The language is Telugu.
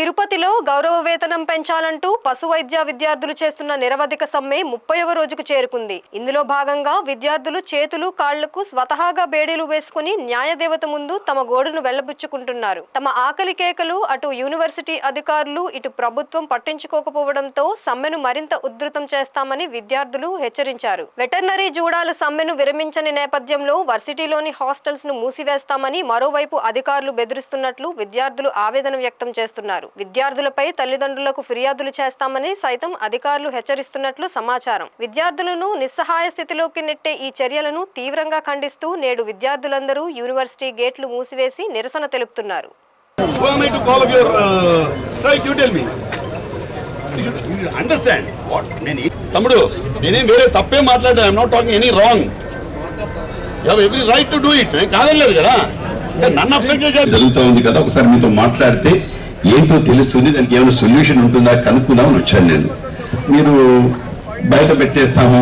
తిరుపతిలో గౌరవ వేతనం పెంచాలంటూ పశు వైద్య విద్యార్థులు చేస్తున్న నిరవధిక సమ్మె 30వ రోజుకు చేరుకుంది. ఇందులో భాగంగా విద్యార్థులు చేతులు కాళ్లకు స్వతహాగా బేడీలు వేసుకుని న్యాయదేవత ముందు తమ గోడును వెళ్లబుచ్చుకుంటున్నారు. తమ ఆకలి కేకలు అటు యూనివర్సిటీ అధికారులు ఇటు ప్రభుత్వం పట్టించుకోకపోవడంతో సమ్మెను మరింత ఉధృతం చేస్తామని విద్యార్థులు హెచ్చరించారు. వెటర్నరీ జూడాల సమ్మెను విరమించని నేపథ్యంలో వర్సిటీలోని హాస్టల్స్ ను మూసివేస్తామని మరోవైపు అధికారులు బెదిరిస్తున్నట్లు విద్యార్థులు ఆవేదన వ్యక్తం చేస్తున్నారు. విద్యార్థులపై తల్లిదండ్రులకు ఫిర్యాదులు చేస్తామని సైతం అధికారులు హెచ్చరిస్తున్నట్లు సమాచారం. విద్యార్థులను నిస్సహాయ స్థితిలోకి నెట్టే ఈ చర్యలను తీవ్రంగా ఖండిస్తూ నేడు విద్యార్థులందరూ యూనివర్సిటీ గేట్లు మూసివేసి నిరసన తెలుపుతున్నారు. తమ్ముడు నేనేం వేరే తప్పే మాట్లాడా. I'm not talking any wrong. You have every right to do it. కాదనలేదు కదా, నన్ను అబ్స్ట్రక్ట్ చేసి జరుగుతూ ఉంది కదా. ఒకసారి మీతో మాట్లాడితే ఏంటో తెలుస్తుంది, దానికి ఏమైనా సొల్యూషన్ ఉంటుందా కనుక్కుందామని వచ్చాను నేను. మీరు బయట పెట్టేస్తాము